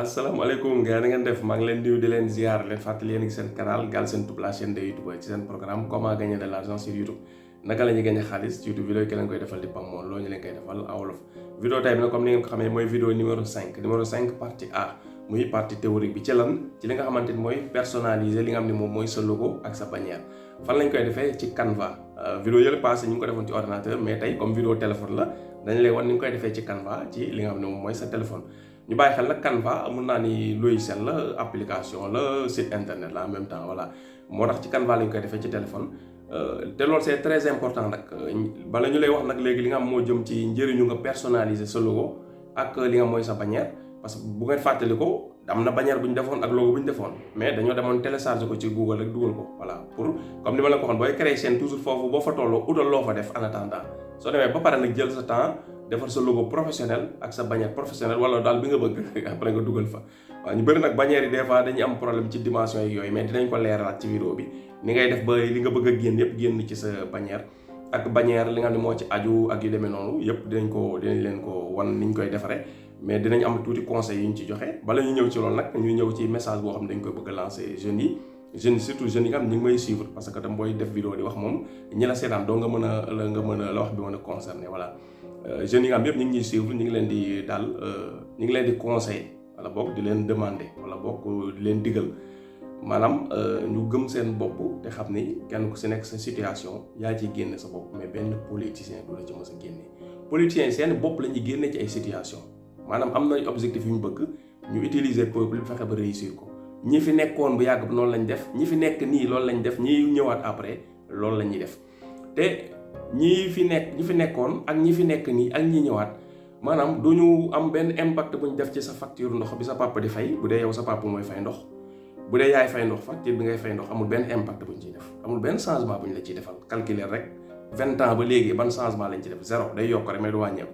asalaamaaleykum gars yi na ngeen def maa ngi leen di nuyu di leen ziar leen fàttali yéen a ngi seen canal Galsen Tube la chaîne de YouTube ci seen programme comment gagner de l'argent sur YouTube naka la ñuy gagner xaalis ci YouTube vidéo yi ki leen koy defal di Pam Moon loolu ñu leen koy defal en wolof. Vidéo tey bi nag comme ni ngeen ko xamee mooy vidéo numéro 5 partie A muy partie théorique bi ci lan ci li nga xamante ni mooy personnaliser li nga xam ne moom mooy sa logo ak sa bannière fan lañ koy defee ci Canva. Vidéo yële passé ñu ngi ko defoon ci ordinateur mais tey comme vidéo téléphone la dañ lay wan ni nga koy defee ci Canva ci li nga xam ne moom mooy sa téléphone. ñu bàyyi xel nag Canva mun naa ni logiciel la application la site internet la en même temps voilà moo tax ci Canva la ñu koy defee ci téléphone te loolu c'est très important nag bala ñu lay wax nag léegi li nga xam moo jëm ci njëriñu nga personnaliser sa logo ak li nga mooy sa bannière parce que bu ngeen fàttali ko am na bannière bu ñu defoon ak logo bu ñu defoon mais dañoo demoon télécharger ko ci Google rek dugal ko voilà pour comme ni ma la ko waxoon booy créer chaîne toujours foofu boo fa tolloo utal loo fa def en attendant soo demee ba pare nag jël sa temps defar sa logo professionnel ak sa bannière professionnelle wala daal bi nga bëgg après nga dugal fa waaw ñu bëri nag bannière yi des fois dañuy am problème ci dimension yi yooyu mais dinañ ko leeralaat ci vidéo bi ni ngay def ba li nga bëgg a génn yëpp génn ci sa bannière ak bannière li nga xam ne moo ci aju ak yu demee noonu yëpp dinañ leen ko wan ni ñu koy defaree mais dinañ am tuuti conseils yu ñu ci joxe bala ñu ñëw ci loolu nag ñu ñëw ci message boo xam ne dañ koy bëgg a lancer jeunes yi surtout jeunes yi nga xam ne ñu ngi may suivre parce que tam booy def vidéo di wax moom ñi la seetaan doo nga mën a la wax bi mën a concerné voilà jeunes yi nga xam yëpp ñu ngi ñuy suivre ñu ngi leen di daal ñu ngi leen di conseiller wala boog di leen demander wala boog di leen digal maanaam ñu gëm seen bopp te xam ni kenn ku si nekk sa situation yaa ciy génne sa bopp mais benn politicien du la ci mës a génne politiciens yi seen bopp la ñuy génne ci ay situation maanaam am na objectif yu ñu bëgg ñu utiliser peuple bi fexe ba réussir ko ñi fi nekkoon bu yàgg noonu lañ def ñi fi nekk nii loolu lañ def ñi ñëwaat après loolu la ñuy def te ñi fi nekkoon ak ñi fi nekk nii ak ñi ñëwaat maanaam du ñu am benn impact bu ñu def ci sa facture ndox bi sa papa di fay bu dee yow sa papa mooy fay ndox bu dee yaay fay ndox facture bi ngay fay ndox amul benn impact bu ñu ciy def amul benn changement bu ñu la ciy defal calculer rek 20 ans ba léegi ban changement lañ ci def zéro day yokk rek mais du wàññeeku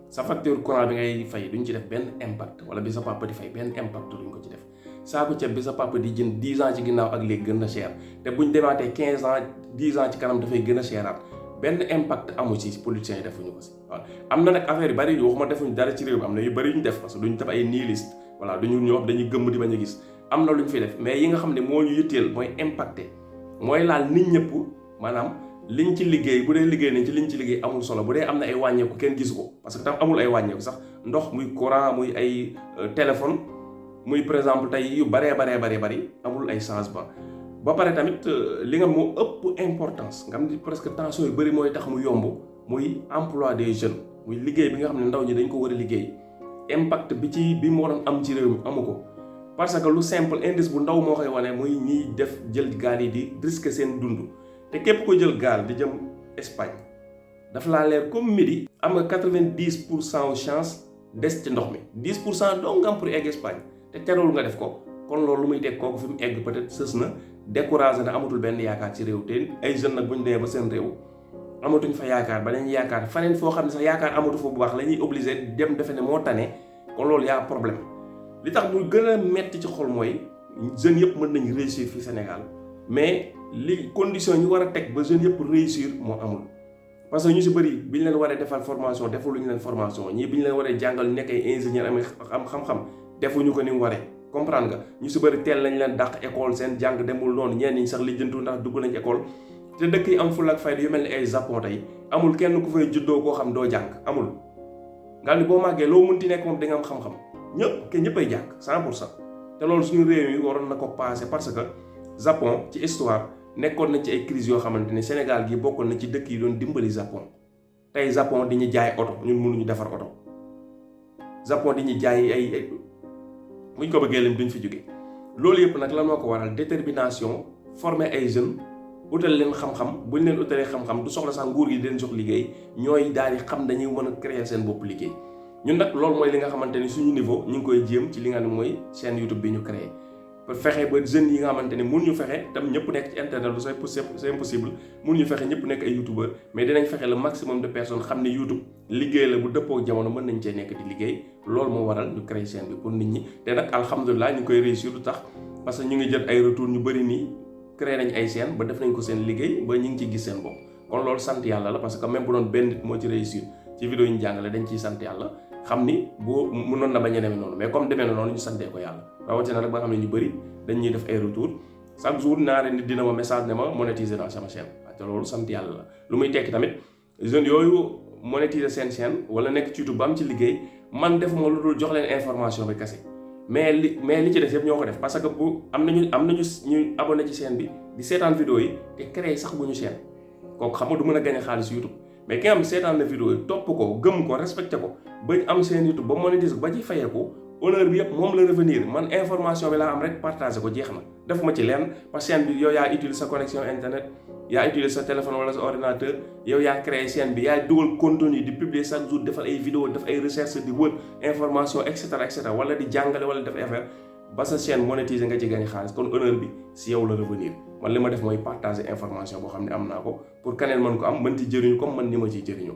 sa facture courant bi ngay fay duñ ci def benn impact wala bi sa papa di fay benn impact duñ ko ci def saaku ceeb bi sa papa di jënd 10 ans ci ginnaaw ak léegi gën a cher te buñ demaatee 15 ans 10 ans ci kanam dafay gën a cheraat benn impact amu ci politiciens yi defuñu ko si waaw am na nag affaire yu bari yu waxuma defuñu dara ci réew mi am na yu bari yu ñu def parce que duñ def ay nihiliste voilà duñu ñoo dañuy gëmm di bañ a gis am na lu ñu fi def mais yi nga xam ne moo ñu yitteel mooy impacté mooy laal nit ñëpp maanaam liñ ci liggéey bu dee liggéey nañ ci liñ ci liggéey amul solo bu dee am na ay wàññeeku kenn gisu ko parce que tam amul ay wàññeeku sax ndox muy courant muy ay téléphone muy par exemple tey yu baree bari amul ay changement ba pare tamit li nga moo ëpp importance nga xam ne presque tension yu bëri mooy tax mu yomb muy emploi des jeunes muy liggéey bi nga xam ne ndaw ñi dañ ko war a liggéey impact bi mu waroon am ci réew mi amu ko parce que lu simple indice bu ndaw moo koy wane muy ñiy def jël gaal yi di risquer seen dund te képp ko jël gaal di jëm Espagne dafa laa leer comme midi am nga 90% chance des ci ndox mi 10% doo nga am pour egg Espagne te terewul nga def ko kon loolu lu muy teg kooku fi mu egg peut-être sës na découragé na amatul benn yaakaar ci réew te ay jeunes nag bu ñu demee ba seen réew amatuñ fa yaakaar ba dañuy yaakaar faneen foo xam ne sax yaakaar amatu fa bu baax la ñuy obligé dem defe ne moo tane kon loolu yaa problème li tax mu gën a metti ci xol mooy jeunes yëpp mën nañu réussir fii Sénégal mais li condition ñu war a teg ba jeunes yëpp réussir moo amul parce que ñu si bëri bi ñu leen waree defal formation defaluñu leen formation ñii bi ñu leen waree jàngal nekk ay ingénieur am xam-xam defuñu ko ni mu waree comprendre nga ñu si bëri teel lañ leen dàq école seen jàng demul noonu ñenn ñi sax lijjantu ndax dugg nañ école te dëkk yi am fulla ak fayda yu mel ni ay Japon tey amul kenn ku fay juddoo koo xam doo jàng amul nga ni boo màggee loo munti nekk moom di nga am xam-xam ñëppay jàng 100% te loolu suñu réew yi waroon na ko passé parce que Japon ci histoire nekkoon na ci ay crise yoo xamante ne Sénégal gi bokkoon na ci dëkk yi doon dimbali Japon tey Japon di ñu jaay oto ñun mënuñu defar oto Japon di ñu jaay ay buñ ko bëggee lim duñ fi jóge loolu yëpp nag lan moo ko waral détermination former ay jeunes utal leen xam-xam buñ leen utalee xam-xam du soxla sax nguur gi di leen jox liggéey ñooy daal di xam dañuy mën a créer seen bopp liggéey ñun nag loolu mooy li nga xamante ni suñu niveau ñu ngi koy jéem ci li nga xam ne mooy chaîne YouTube bi ñu créé pour fexe ba jeunes yi nga xamante ni mun ñu fexe tam ñëpp nekk ci internet lu c'est impossible mun ñu fexe ñëpp nekk ay youtubeur mais dinañ fexe le maximum de personnes xam ne YouTube liggéey la bu dëppoo jamono mën nañ cee nekk di liggéey loolu moo waral ñu créé chaîne bi pour nit ñi te nag alhamdulilah ñu ngi koy réussir lu tax parce que ñu ngi jot ay retour ñu bëri nii créé nañ ay chaîne ba def nañ ko seen liggéey ba ñu ngi ci gis seen bopp kon loolu sant yàlla la parce que même bu doon benn nit moo ci réussir ci vidéo yi ñu jàngale dañ ciy sant yàlla xam ni boo mënoon na bañ a demee noonu mais comme demee na noonu ñu santee ko yàlla rawatina nag ba xam ne ñu bëri dañ ñuy def ay retour chaque jour ñaari nit dina ma message ne ma monétiser dans sama chaîne te loolu sant yàlla la lu muy tekki tamit jeunes yooyu monétiser seen chaîne wala nekk ci YouTube ba am ci liggéey man defuma lu dul jox leen information bi kese mais li ci des yëpp ñoo ko def parce que bu am nañu ñu abonné ci chaîne bi di seetaan vidéo yi te créé sax bu ñu chaîne kooku xam nga du mën a gagné xaalis YouTube mais ki nga xam seetaan na vidéo yi topp ko gëm ko respecté ko ba am seen YouTube ba monétiser ko ba ci fayeeku honneur bi yëpp moom la revenir man information bi laa am rek partagé ko jeex na defuma ci leen parce que chaîne bi yow yaa utiliser sa connexion internet yaa utiliser sa téléphone wala sa ordinateur yow yaa créé chaîne bi yaa dugal contenu di publier chaque jour defal ay vidéo def ay recherche di wër information et cetera wala di jàngale wala def affaire ba sa chaîne monétiser nga ci gañ xaalis kon honneur bi si yow la revenir man li ma def mooy partager information boo xam ne am naa ko pour keneen mën ko am mën ci jëriñu comme man ni ma ciy jëriñoo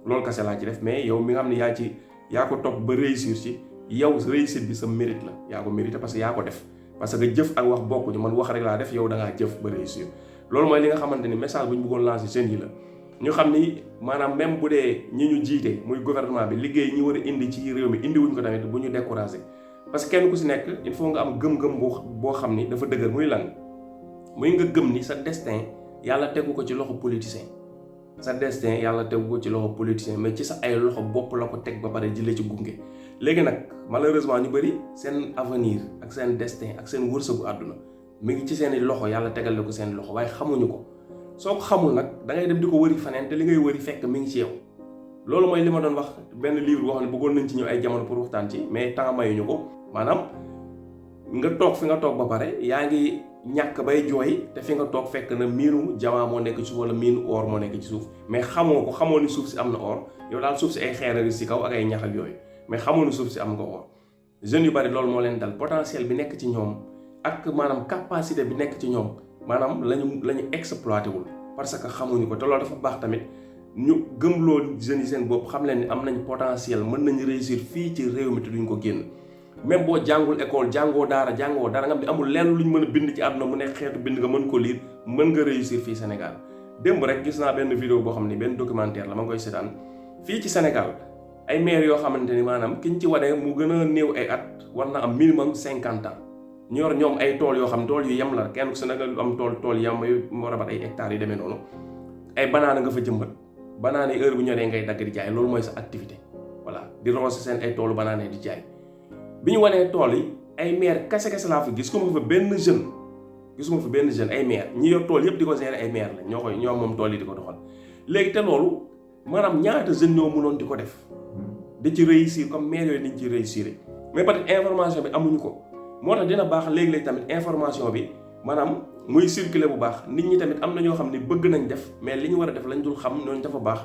loolu kese laa ci def mais yow mi nga xam ne yaa ko topp ba réussir ci yow réussite bi sa mérite la yaa ko mérité parce que yaa ko def parce que jëf ak wax bokkuñu man wax rek laa def yow da ngaa jëf ba réussir loolu mooy li nga xamante ni message bu ñu bëggoon lancer jeunes yi la ñu xam ni maanaam même bu dee ñi ñu jiite muy gouvernement bi liggéey ñi war a indi ci réew mi indi wuñ ko tamit bu ñu découragé parce que kenn ku si nekk il faut nga am gëm-gëm boo xam ni dafa dëgër muy lan muy nga gëm ni sa destin yàlla tegu ko ci loxo politicien sa destin yàlla tegu ko ci loxo politicien mais ci sa ay loxo bopp la ko teg ba pare di la ci gunge léegi nag malheureusement ñu bëri seen avenir ak seen destin ak seen wërsëgu àdduna mi ngi ci seen i loxo yàlla tegal la ko seen loxo waaye xamuñu ko soo ko xamul nag da ngay dem di ko wëri faneen te li ngay wëri fekk mi ngi ci yow loolu mooy li ma doon wax benn livre boo xam ne bëggoon nañ ci ñëw ay jamono pour waxtaan ci mais temps mayuñu ko maanaam nga toog fi nga toog ba pare yaa ngi ñàkk bay jooy te fi nga toog fekk na miinu jamaa moo nekk ci suuf wala miinu or moo nekk ci suuf mais xamoo ni suuf si am na or yow daal suuf si ay xeer si kaw ak ay ñax ak yooyu mais xamoo ni suuf si am nga or jeunes yu bari loolu moo leen dal potentiel bi nekk ci ñoom ak maanaam capacité bi nekk ci ñoom maanaam lañu exploité wul parce que xamuñu ko te loolu dafa baax tamit ñu gëmloo jeunes yi seen bopp xam leen ni am nañ potentiel mën nañu réussir fii ci réew mi te duñ ko génn même boo jàngul école jàngoo dara nga xam ne amul lenn luñ mën a bind ci àdduna mu nekk xeetu bind nga mën ko lire mën nga réussir fii Sénégal démb rek gis naa benn vidéo boo xam ne benn documentaire la ma koy seetaan fii ci Sénégal ay maire yoo xamante ni maanaam kiñ ci wane mu gën a néew ay at war na am minimum 50 ans ñor ñoom ay tool yoo xam tool yu yem la kenn ku si nag am tool yem yu war a bat ay hectares yu demee noonu ay banaana nga fa jëmbat banaana yi heure bu ñoree ngay dagg di jaay loolu mooy sa activité voilà di roose seen ay toolu banaana di jaay bi ñu wanee tool yi ay maire kese laa fi gisuma fa benn jeune ay maire ñi yor tool yëpp di ko gérer ay maire la ñoo moom tool yi di ko doxal léegi te loolu maanaam ñaata jeunes ñoo mënoon di ko def di ci réussir comme maire yooyu niñ ci réussir mais peut-être information bi amuñu ko moo tax dina baax léegi-léegi tamit information bi maanaam muy circuler bu baax nit ñi tamit am na ñoo xam ne bëgg nañ def mais li ñu war a def lañ dul xam ñooñu dafa baax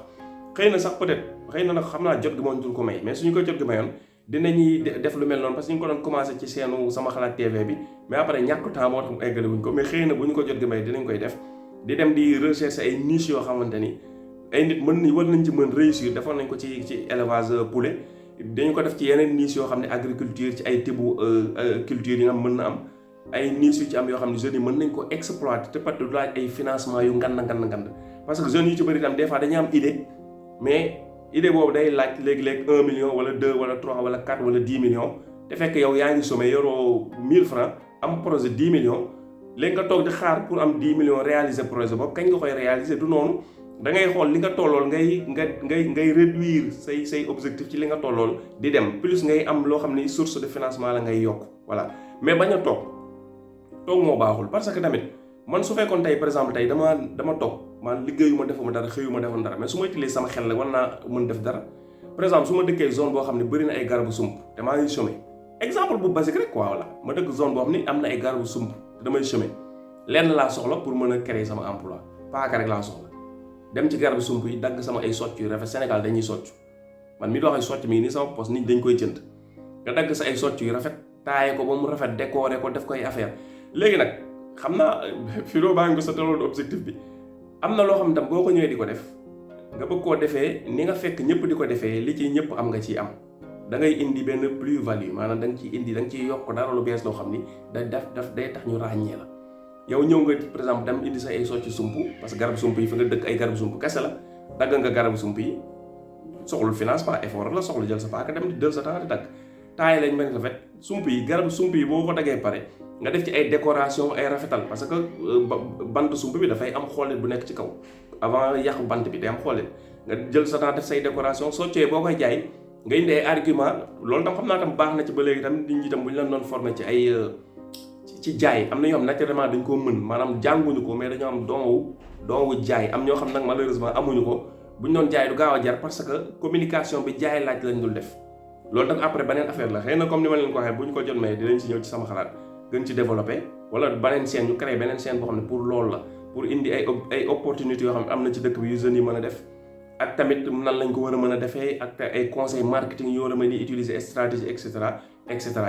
xëy na sax peut-être xëy na nag xam naa jot gi moo dul ko may mais suñu ko jot gi mayoon dinañuy def lu mel noonu parce que ñu ko doon commencé ci seenu Sama Xalaat TV bi mais après ñàkk temps moo tax mu eggale wuñ ko mais xëy na bu ñu ko jot gi may dinañ koy def di dem di recherche ay niche yoo xamante ni ay nit war nañ ci mën réussir defoon nañ ko ci élevage poulet dañu ko def ci yeneen niche yoo xam ne agriculture ci ay tibu culture yi nga mën na am ay niche yu ci am yoo xam ne jeunes yi mën nañ ko exploiter te peut-être du laaj ay financement yu ngand parce que jeunes yu ci bëri tam des fois dañuy am idée mais idée boobu day laaj léegi-léeg 1 million wala 2 wala 3 wala 4 wala 10 millions te fekk yow yaa ngi somme yoroo 1000 francs am projet 10 millions léegi nga toog di xaar pour am 10 millions réaliser projet boobu kañ nga koy réaliser du noonu da ngay xool li nga tollool ngay réduire say objectif ci li nga tollool di dem plus ngay am loo xam ni source de financement la ngay yokk voilà mais bañ a toog moo baaxul parce que tamit man su fekkoon tey par exemple tey dama toog man liggéeyuma defuma dara xëyuma defuma dara mais su ma utilisé sama xel la war naa mën def dara par exemple su ma dëkkee zone boo xam ne bëri na ay garabu sump te maa ngi chômé exemple bu basique rek quoi voilà ma dëkk zone boo xam ni am na ay garabu sump te damay chômé lenn laa soxla pour mën a créer sama emploi paaka rek laa soxla dem ci garabu sump yi dagg sama ay socc yu rafet Sénégal dañuy socc man mi dox ay socc mi nii sama poste nit dañ koy jënd nga dagg sa ay socc yu rafet taaye ko ba mu rafet décorer ko def koy affaire léegi nag xam naa filo baa ngi ko sa taloon objectif bi am na loo xam tam boo ko ñëwee di ko def nga bëgg koo defee ni nga fekk ñëpp di ko defee li ci ñëpp am nga ciy am da ngay indi benn plus value maanaam da nga ciy yokk dara lu bees loo xam ni day tax ñu ràññee la yow ñëw nga par exemple dem indi sa ay socc sump parce que garabu sump yi fi nga dëkk ay garabu sump kese la dagg nga garabu sump yi soxlul financement effort la soxla jël sa paaka dem di jël sa temps di dagg taay lañ mën rafet sump yi garabu sump yi boo ko daggee pare nga def ci ay décoration ay rafetal parce que bant sump bi dafay am xoolit bu nekk ci kaw avant yàqu bant bi day am xoolit nga jël sa temps def say décoration soo cee boo koy jaay nga indi ay argument loolu tam xam naa tam baax na ci ba léegi tam nit ñi tam bu ñu leen doon formé ci ay ci jaay am na ñoo xam naturellement dañ koo mën maanaam jànguñu ko mais dañoo am doowu jaay am ñoo xam nag malheureusement amuñu ko bu ñu doon jaay du gaaw a jar parce que communication bi jaay laaj lañ dul def loolu nag après beneen affaire la xëy na comme ni ma leen ko waxee bu ñu ko jot may dinañ ci ñëw ci sama xalaat gën ci développé wala beneen chaîne ñu créé beneen chaîne boo xam ne pour loolu la pour indi ay opportunités yoo xam ne am na ci dëkk bi yu jeunes yi mën a def ak tamit nan lañ ko war a mën a defee ak ay conseil marketing yoo war a mën a utiliser stratégie et cetera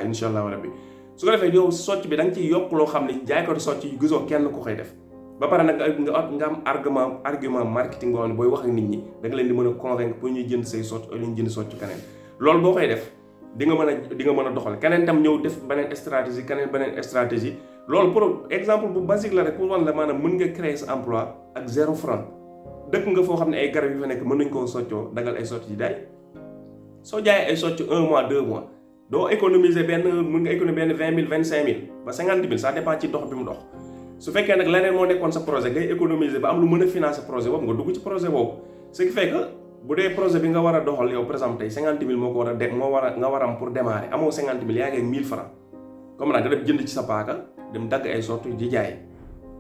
incha allah rabbi su ko defee yow socc bi da nga ciy yokk loo xam ne jaay ko socc yu gisoo kenn ku koy def ba pare nag nga am argument marketing boo xam ne booy wax ak nit ñi da nga leen di mën a convaincre pour ñuy jënd say socc au lieu ñu jënd socc keneen loolu boo koy def di nga mën a doxal keneen tam ñëw def beneen stratégie loolu pour exemple bu basique la rek pour wan la maanaam mën nga créer sa emploi ak 0 franc dëkk nga foo xam ne ay garab yu fa nekk mën nañ koo soccoo dagal ay socc yi daay soo jaayee ay socc 1 mois 2 mois doo économiser mën nga économiser benn 20 000 25 000 ba 50 000 ça dépend ci dox bi mu dox su fekkee nag leneen moo nekkoon sa projet ngay économiser ba am lu mën a financer projet boobu nga dugg ci projet boobu ce qui fait que bu dee projet bi nga war a doxal yow par exemple tey 50 000 moo ko war a nga war a am pour démarrer amoo 50 000 yaa ngi ak 1000 francs comme nag nga dem jënd ci sa paaka dem dagg ay socc di jaay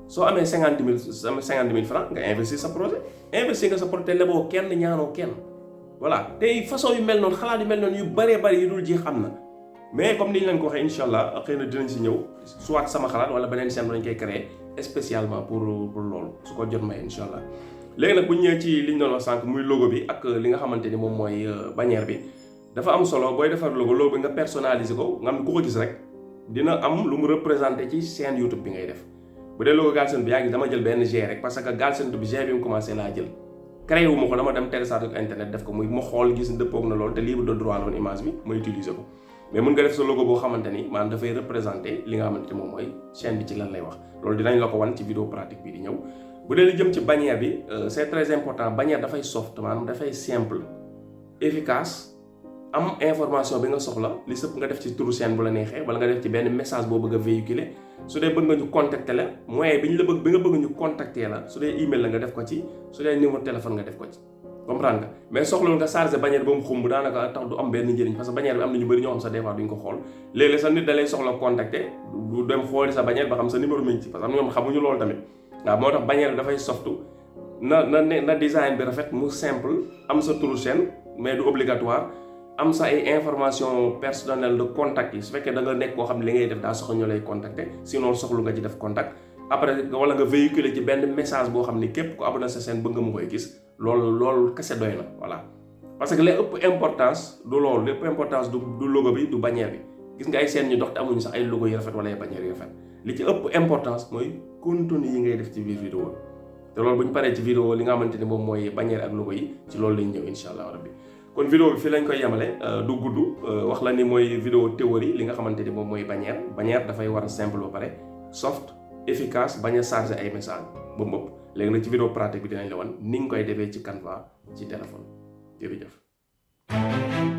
soo amee 50 000 francs nga investir sa projet investir nga sa projet te leboo kenn ñaanoo kenn voilà tey façon yu mel noonu xalaat yu mel noonu yu bëree bëri yu dul ji xam na mais comme ni ñu leen ko waxee incha allah xëy na dinañ si ñëw soit sama xalaat wala beneen chaîne lañ koy créer spécialement pour loolu su ko jot may incha allah léegi nag bu ñu ñëwee ci li ñu doon wax sànq muy logo bi ak li nga xamante ni moom mooy bannière bi dafa am solo booy defar logo bi nga personnaliser ko nga xam ne ku ko gis rek dina am lu mu représenté ci chaîne YouTube bi ngay def bu dee logo Galsen bi yaa ngi dama jël benn G rek parce que Galsen bi G bi mu commencé laa jël créé wu ma ko dama dem télécharger ko internet def ko muy ma xool gis dëppoog na loolu te libre de droit la woon image bi ma utiliser ko mais mën nga def sa logo boo xamante ni maanaam dafay représenté li nga xamante ni moom mooy chaîne bi ci lan lay wax loolu dinañ la ko wan ci vidéo pratique bi di ñëw bu dee li jëm ci bannière bi c'est très important bannière dafay soft maanaam dafay simple efficace am information bi nga soxla li sëpp nga def ci turu chaîne bu la neexee wala nga def ci benn message boo bëgg a véhiculer su dee bëgg nga ñu contacter la moyen bi nga bëgg ñu contacter la su dee email la nga def ko ci su dee numéro téléphone nga def ko ci comprendre nga mais soxla nga chargé bannière ba mu xumb daanaka tax du am benn njëriñ parce que bannière bi am na ñu bëri ñoo xam sa des fois duñ ko xool léeg-léeg sa nit da lay soxla contacter du dem xooli sa bannière ba xam sa numéro mi ngi ci parce que am na ñoom xamuñu loolu tamit waaw moo tax bannière bi dafay softu na design bi rafet mu simple am sa turu chaîne mais du obligatoire am sa ay information personnelle de contact yi su fekkee da nga nekk koo xam ne li ngay def daa soxla ñu lay contacter sinon soxlu nga ci def contact après wala nga véhiculer ci benn message boo xam ne képp ku abonné sa chaîne bëgg nga mu koy gis loolu kese doy na voilà parce que li ëpp importance du loolu lépp importance du logo bi du bannière bi gis nga ay chaîne ñu dox te amuñu sax ay logo yu rafet wala ay bannière yu rafet li ci ëpp importance mooy contenu yi ngay def ci biir vidéo te loolu bu ñu paree ci vidéo li nga xamante ni moom mooy bannière ak logo yi ci loolu lañ ñëw incha allah rabbi kon vidéo bi fii lañ koy yemale du gudd wax la ni mooy vidéo théorie li nga xamante ni moom mooy bannière dafay war a simple ba pare soft efficace bañ a chargé ay message ba mbëpp léegi nag ci vidéo pratique bi dinañ la wan ni nga koy defee ci Canva ci téléphone jërëjëf